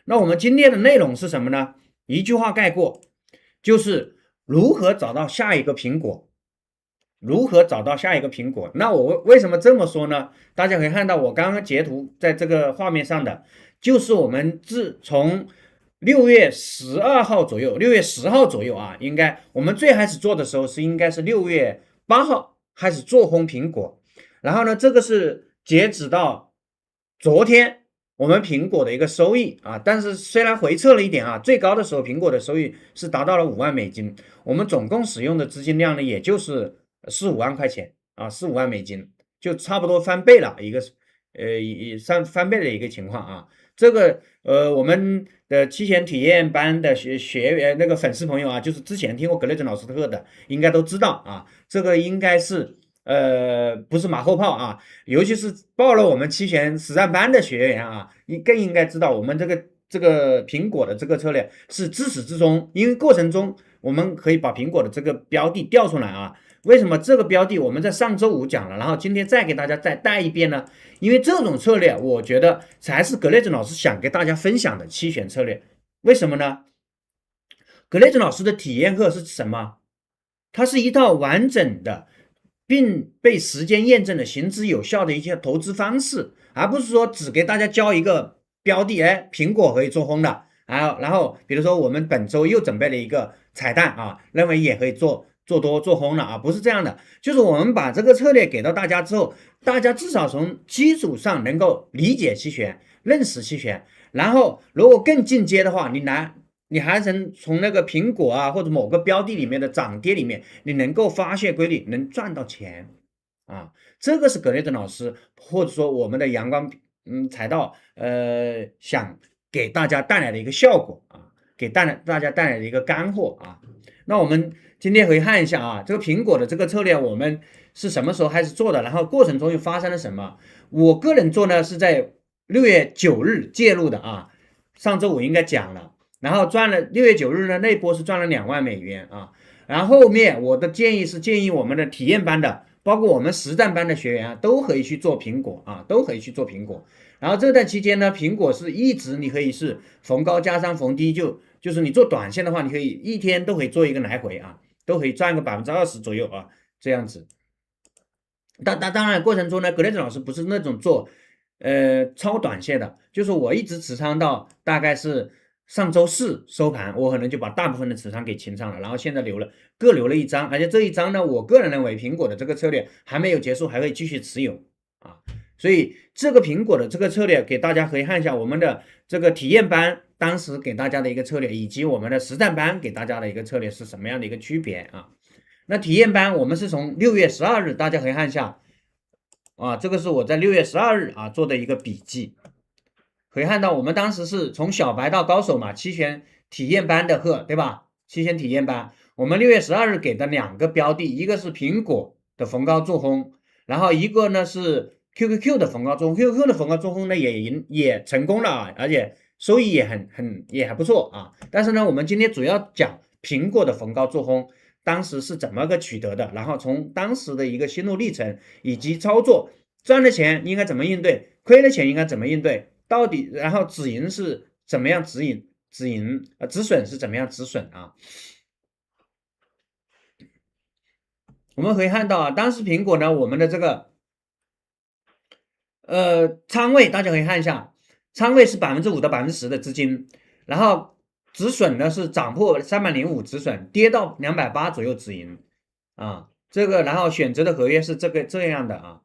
那我们今天的内容是什么呢？一句话概括，就是如何找到下一个苹果。如何找到下一个苹果？那我为什么这么说呢？大家可以看到我刚刚截图在这个画面上的，就是我们自从6月12号左右，6月10号左右啊，应该我们最开始做的时候应该是6月8号开始做空苹果，然后呢，这个是截止到昨天我们苹果的一个收益啊，但是虽然回撤了一点啊，最高的时候苹果的收益是达到了5万美金，我们总共使用的资金量呢，也就是4、5万块钱啊，4、5万美金，就差不多翻倍了一个翻倍的一个情况啊。这个我们的期权体验班的学员那个粉丝朋友啊，就是之前听过格雷泽老师的课的，应该都知道啊，这个应该是不是马后炮啊，尤其是报了我们期权实战班的学员啊，你更应该知道我们这个苹果的这个策略是自始至终，因为过程中我们可以把苹果的这个标的调出来啊。为什么这个标的我们在上周五讲了，然后今天再给大家再带一遍呢？因为这种策略，我觉得才是格雷泽老师想给大家分享的期权策略。为什么呢？格雷泽老师的体验课是什么？它是一套完整的，并被时间验证的行之有效的一些投资方式，而不是说只给大家教一个标的，苹果可以做空的，然后比如说我们本周又准备了一个彩蛋啊，认为也可以做多做空了啊，不是这样的，就是我们把这个策略给到大家之后，大家至少从基础上能够理解期权，认识期权，然后如果更进阶的话，你还能从那个苹果啊或者某个标的里面的涨跌里面，你能够发现规律，能赚到钱啊。这个是格雷泽老师或者说我们的阳光财道想给大家带来的一个效果啊，给大家带来的一个干货啊。那我们今天可以看一下啊，这个苹果的这个策略我们是什么时候开始做的，然后过程中又发生了什么？我个人做呢是在6月9日介入的啊，上周五应该讲了。然后赚了6月9日呢，那波是赚了2万美元啊。然后后面我的建议是建议我们的体验班的，包括我们实战班的学员啊，都可以去做苹果啊，都可以去做苹果。然后这段期间呢，苹果是一直你可以是逢高加上逢低，就是你做短线的话，你可以一天都可以做一个来回啊，都可以赚个20%左右啊，这样子。当然过程中呢，格雷泽老师不是那种做超短线的，就是我一直持仓到大概是上周四收盘，我可能就把大部分的持仓给清仓了，然后现在各留了一张，而且这一张呢，我个人认为苹果的这个策略还没有结束，还可以继续持有啊。所以这个苹果的这个策略给大家可以看一下我们的这个体验班当时给大家的一个策略，以及我们的实战班给大家的一个策略是什么样的一个区别啊？那体验班我们是从6月12日，大家可以看一下啊，这个是我在6月12日啊做的一个笔记。可以看到，我们当时是从小白到高手嘛，期权体验班的课，对吧？期权体验班，我们6月12日给的2个标的，一个是苹果的逢高做空，然后一个呢是 QQQ 的逢高做空 ，QQQ 的逢高做空呢也成功了啊，而且收益也还不错啊。但是呢，我们今天主要讲苹果的逢高做空，当时是怎么个取得的，然后从当时的一个心路历程以及操作，赚了钱应该怎么应对，亏了钱应该怎么应对。到底，然后止盈是怎么样止损是怎么样止损啊？我们可以看到啊，当时苹果呢，我们的这个仓位大家可以看一下，仓位是5%到10%的资金，然后止损呢是涨破305止损，跌到280左右止盈啊。这个然后选择的合约是这样的啊。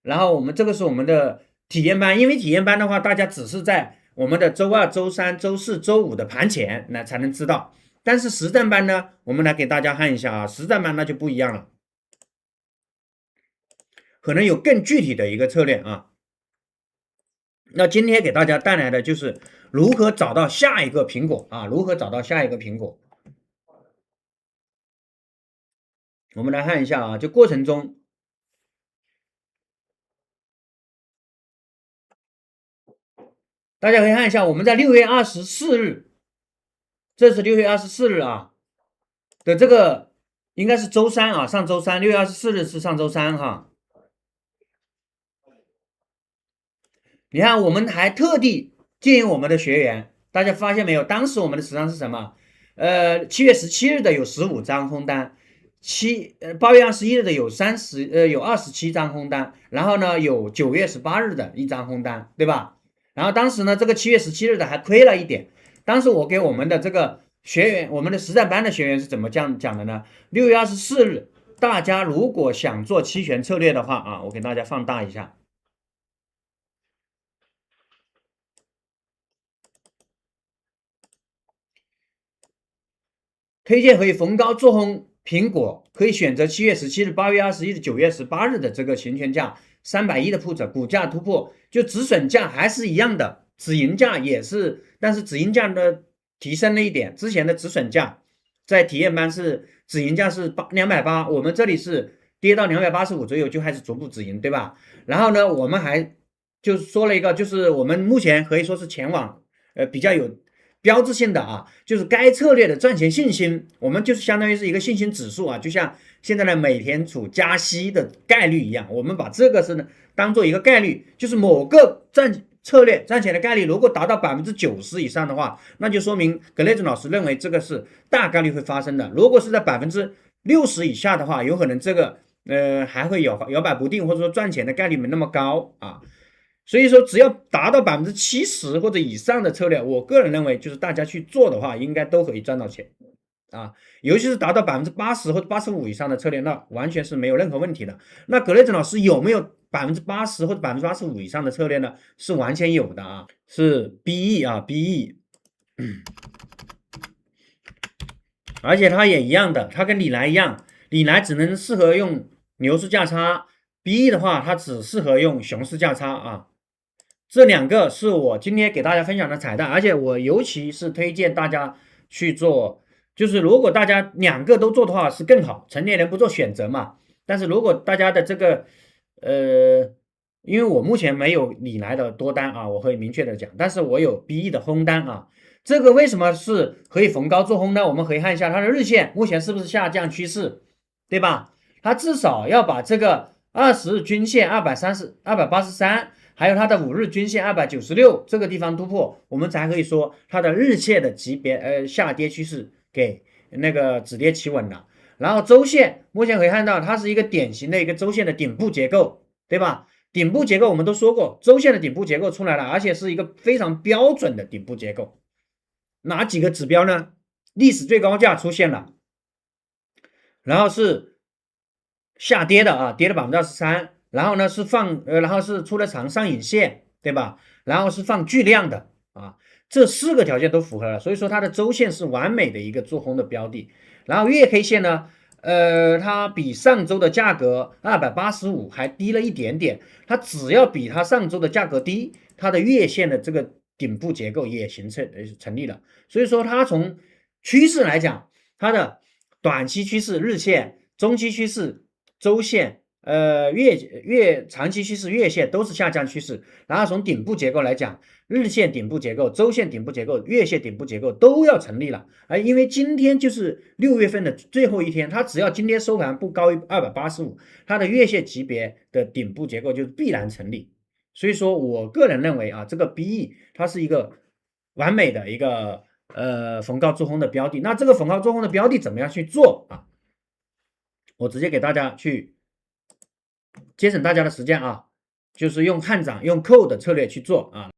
然后这个是我们的体验班，因为体验班的话，大家只是在我们的周2、周3、周4、周5的盘前那才能知道。但是实战班呢，我们来给大家看一下啊，实战班那就不一样了，可能有更具体的一个策略啊。那今天给大家带来的就是如何找到下一个苹果啊，如何找到下一个苹果。我们来看一下啊，就过程中。大家可以看一下，我们在6月24日，这是6月24日啊的这个应该是周三啊，上周三，6月24日是上周三哈。你看，我们还特地建议我们的学员大家发现没有？当时我们的持仓是什么？7月17日的有15张空单，8月21日的有27张空单，然后呢有9月18日的1张空单，对吧？然后当时呢这个7月17日的还亏了一点。当时我给我们的这个学员，我们的实战班的学员是怎么讲的呢？6月24日，大家如果想做期权策略的话啊，我给大家放大一下。推荐可以逢高做空苹果，可以选择7月17日、8月21日、9月18日的这个行权价310的 put， 股价突破，就止损价还是一样的，止盈价也是，但是止盈价呢提升了一点，之前的止损价在体验班是止盈价是280，我们这里是跌到285左右就开始逐步止盈，对吧？然后呢，我们还就说了一个，就是我们目前可以说是前往比较有标志性的啊，就是该策略的赚钱信心，我们就是相当于是一个信心指数啊，就像现在的美联储加息的概率一样，我们把这个是呢当做一个概率，就是某个策略赚钱的概率如果达到90%以上的话，那就说明格雷兹老师认为这个是大概率会发生的。如果是在60%以下的话，有可能这个还会摇摆不定，或者说赚钱的概率没那么高啊。所以说，只要达到70%或者以上的策略，我个人认为就是大家去做的话，应该都可以赚到钱啊。尤其是达到80%或者85%以上的策略，那完全是没有任何问题的。那格雷兹老师有没有80%或者85%以上的策略呢？是完全有的啊，是 BE 啊 BE，而且它也一样的，它跟李来一样，李来只能适合用牛市价差，BE 的话它只适合用熊市价差啊。这两个是我今天给大家分享的彩蛋，而且我尤其是推荐大家去做，就是如果大家两个都做的话是更好，成年人不做选择嘛。但是如果大家的这个因为我目前没有李来的多单啊，我会明确的讲，但是我有 BE 的空单啊。这个为什么是可以逢高做空呢？我们可以看一下它的日线，目前是不是下降趋势，对吧？它至少要把这个20日均线283，还有它的5日均线296这个地方突破，我们才可以说它的日线的级别下跌趋势给那个止跌企稳了。然后周线目前可以看到，它是一个典型的一个周线的顶部结构，对吧？顶部结构我们都说过，周线的顶部结构出来了，而且是一个非常标准的顶部结构。哪几个指标呢？历史最高价出现了，然后是下跌的啊，跌了23%，然后呢是然后是出了长上影线，对吧？然后是放巨量的啊，这4个条件都符合了，所以说它的周线是完美的一个做空的标的。然后月 K 线呢，它比上周的价格285还低了一点点，它只要比它上周的价格低，它的月线的这个顶部结构也成立了。所以说它从趋势来讲，它的短期趋势日线、中期趋势周线、长期趋势月线都是下降趋势。然后从顶部结构来讲，日线顶部结构、周线顶部结构、月线顶部结构都要成立了。因为今天就是6月份的最后一天，它只要今天收盘不高于285，它的月线级别的顶部结构就必然成立。所以说我个人认为啊，这个 BE 它是一个完美的一个逢高做空的标的。那这个逢高做空的标的怎么样去做啊？我直接给大家去节省大家的时间啊，就是用看涨用扣的策略去做啊。